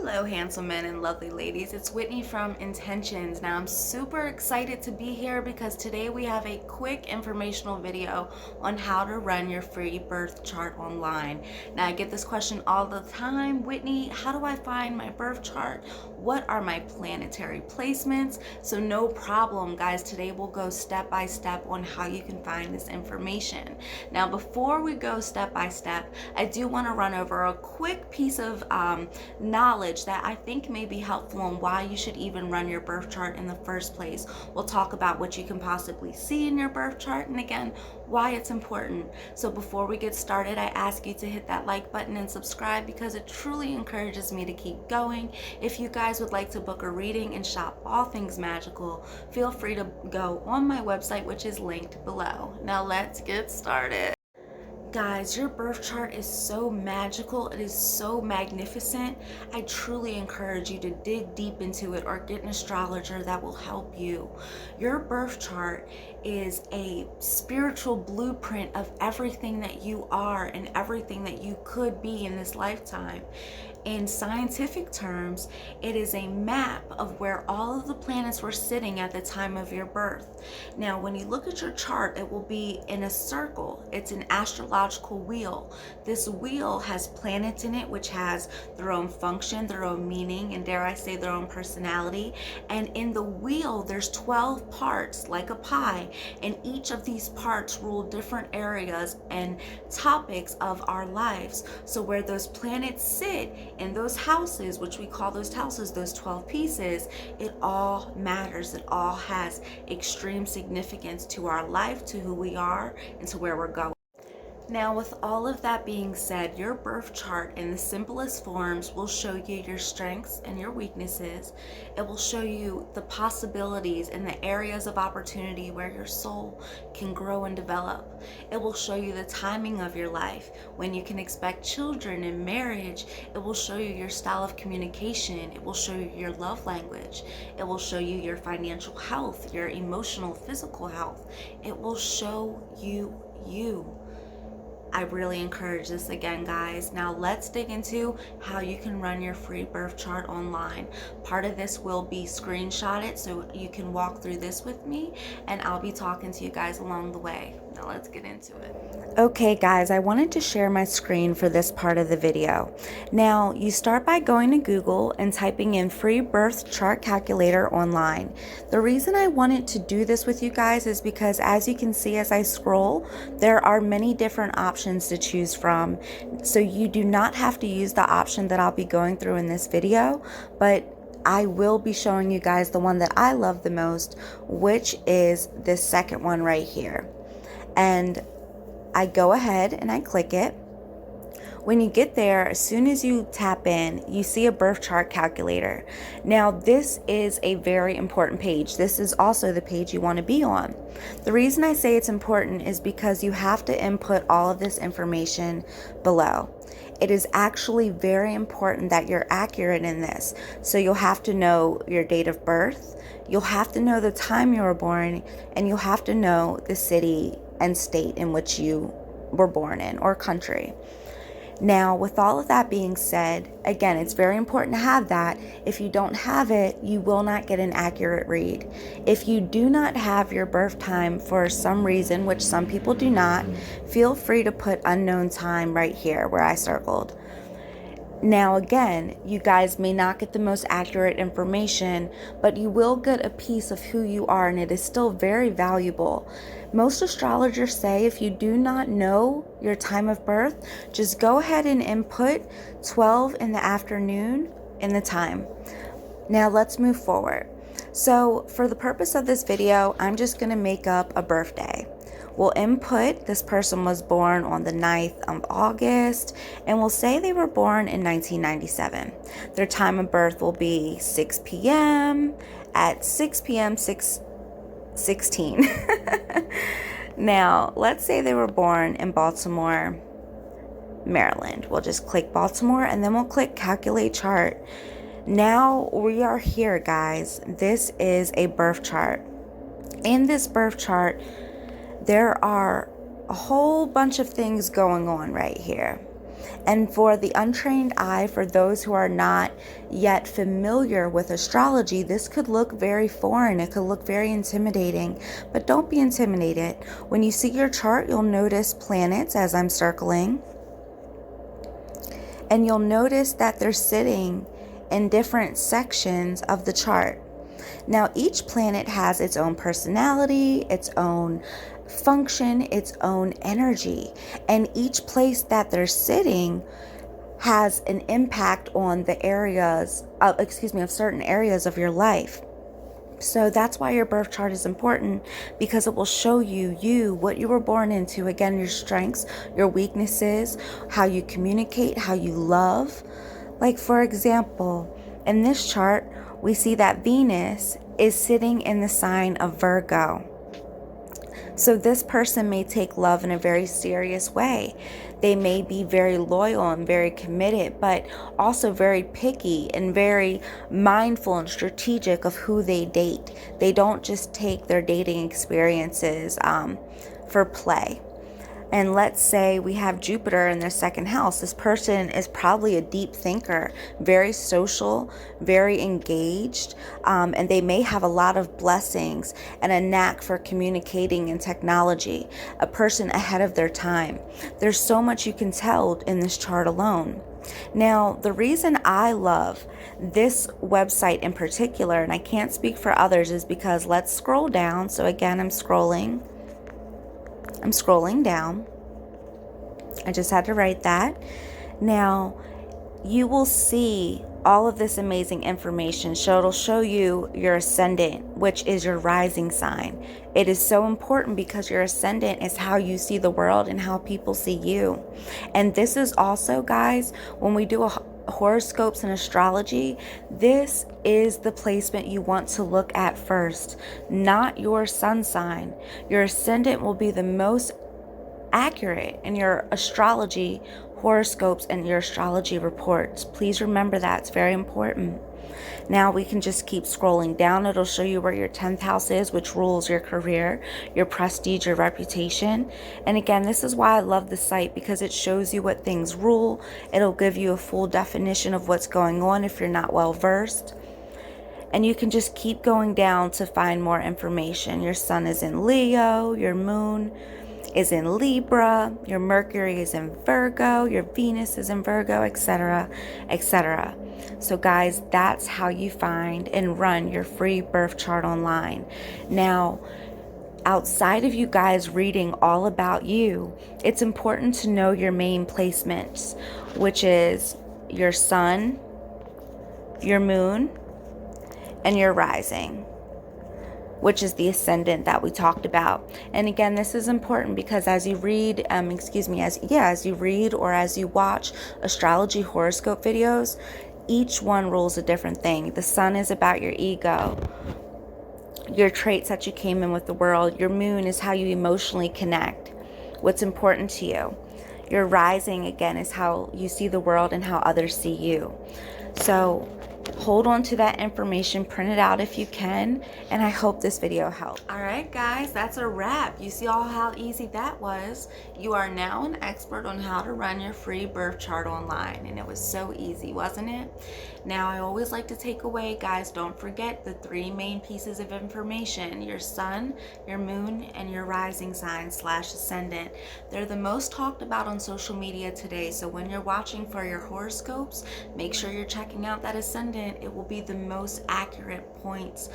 Hello, handsome men and lovely ladies. It's Whitney from Intentions. Now, I'm super excited to be here because today we have a quick informational video on how to run your free birth chart online. Now, I get this question all the time. Whitney, how do I find my birth chart? What are my planetary placements? So no problem, guys. Today we'll go step by step on how you can find this information. Now, before we go step by step, I do want to run over a quick piece of knowledge that I think may be helpful on why you should even run your birth chart in the first place. We'll talk about what you can possibly see in your birth chart and again, why it's important. So before we get started, I ask you to hit that like button and subscribe because it truly encourages me to keep going. If you guys would like to book a reading and shop all things magical, feel free to go on my website, which is linked below. Now let's get started. Guys, your birth chart is so magical. It is so magnificent. I truly encourage you to dig deep into it or get an astrologer that will help you. Your birth chart is a spiritual blueprint of everything that you are and everything that you could be in this lifetime. In scientific terms, it is a map of where all of the planets were sitting at the time of your birth. Now, when you look at your chart, it will be in a circle. It's an astrological wheel. This wheel has planets in it, which has their own function, their own meaning, and dare I say their own personality. And in the wheel, there's 12 parts, like a pie, and each of these parts rule different areas and topics of our lives. So where those planets sit in those houses, which we call those houses, those 12 pieces, it all matters. It all has extreme significance to our life, to who we are, and to where we're going. Now, with all of that being said, your birth chart in the simplest forms will show you your strengths and your weaknesses. It will show you the possibilities and the areas of opportunity where your soul can grow and develop. It will show you the timing of your life, when you can expect children and marriage. It will show you your style of communication. It will show you your love language. It will show you your financial health, your emotional, physical health. It will show you you. I really encourage this again, guys. Now let's dig into how you can run your free birth chart online. Part of this will be screenshotted so you can walk through this with me, and I'll be talking to you guys along the way. Now let's get into it. Okay guys, I wanted to share my screen for this part of the video. Now you start by going to Google and typing in free birth chart calculator online. The reason I wanted to do this with you guys is because as you can see as I scroll, there are many different options to choose from. So you do not have to use the option that I'll be going through in this video, but I will be showing you guys the one that I love the most, which is this second one right here. And I go ahead and I click it. When you get there, as soon as you tap in, you see a birth chart calculator. Now, this is a very important page. This is also the page you want to be on. The reason I say it's important is because you have to input all of this information below. It is actually very important that you're accurate in this. So you'll have to know your date of birth, you'll have to know the time you were born, and you'll have to know the city and state in which you were born in, or country. Now, with all of that being said, again, it's very important to have that. If you don't have it, you will not get an accurate read. If you do not have your birth time for some reason, which some people do not, feel free to put unknown time right here where I circled. Now again, you guys may not get the most accurate information, but you will get a piece of who you are, and it is still very valuable. Most astrologers say if you do not know your time of birth, just go ahead and input 12 in the afternoon in the time. Now let's move forward. So for the purpose of this video, I'm just going to make up a birthday. We'll input this person was born on the 9th of August, and we'll say they were born in 1997. Their time of birth will be 6 p.m. at 6 p.m. 6:16. Now, let's say they were born in Baltimore, Maryland. We'll just click Baltimore, and then we'll click Calculate Chart. Now we are here, guys. This is a birth chart. In this birth chart, there are a whole bunch of things going on right here. And for the untrained eye, for those who are not yet familiar with astrology, this could look very foreign. It could look very intimidating, but don't be intimidated. When you see your chart, you'll notice planets as I'm circling, and you'll notice that they're sitting in different sections of the chart. Now, each planet has its own personality, its own function, its own energy, and each place that they're sitting has an impact on the areas of certain areas of your life. So that's why your birth chart is important, because it will show you what you were born into. Again, your strengths, your weaknesses, how you communicate, how you love. Like, for example, in this chart, we see that Venus is sitting in the sign of Virgo. So this person may take love in a very serious way. They may be very loyal and very committed, but also very picky and very mindful and strategic of who they date. They don't just take their dating experiences for play. And let's say we have Jupiter in their second house. This person is probably a deep thinker, very social, very engaged, and they may have a lot of blessings and a knack for communicating and technology, a person ahead of their time. There's so much you can tell in this chart alone. Now, the reason I love this website in particular, and I can't speak for others, is because let's scroll down. So again, I'm scrolling down. I just had to write that. Now, you will see all of this amazing information. So it'll show you your ascendant, which is your rising sign. It is so important because your ascendant is how you see the world and how people see you. And this is also, guys, when we do horoscopes and astrology, this is the placement you want to look at first, not your sun sign. Your ascendant will be the most accurate in your astrology horoscopes and your astrology reports. Please remember that. It's very important. Now we can just keep scrolling down. It'll show you where your 10th house is, which rules your career, your prestige, your reputation. And again, this is why I love the site, because it shows you what things rule. It'll give you a full definition of what's going on if you're not well versed. And you can just keep going down to find more information. Your sun is in Leo, your moon is in Libra, your Mercury is in Virgo, your Venus is in Virgo, etc., etc. So guys, that's how you find and run your free birth chart online. Now, outside of you guys reading all about you, it's important to know your main placements, which is your sun, your moon, and your rising, which is the ascendant that we talked about. And again, this is important because as you read, as you read or as you watch astrology horoscope videos, each one rules a different thing. The sun is about your ego, your traits that you came in with the world. Your moon is how you emotionally connect, what's important to you. Your rising, again, is how you see the world and how others see you. So hold on to that information, print it out if you can, and I hope this video helped. All right, guys, that's a wrap. You see all how easy that was. You are now an expert on how to run your free birth chart online, and it was so easy, wasn't it? Now, I always like to take away, guys, don't forget the 3 main pieces of information: your sun, your moon, and your rising sign / ascendant. They're the most talked about on social media today, so when you're watching for your horoscopes, make sure you're checking out that ascendant. It will be the most accurate points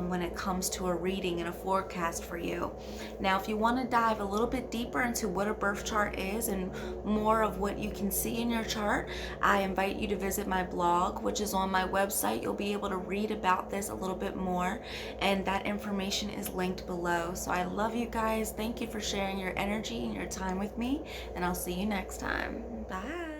when it comes to a reading and a forecast for you. Now, if you want to dive a little bit deeper into what a birth chart is and more of what you can see in your chart, I invite you to visit my blog, which is on my website. You'll be able to read about this a little bit more, and that information is linked below. So I love you guys. Thank you for sharing your energy and your time with me, and I'll see you next time. Bye.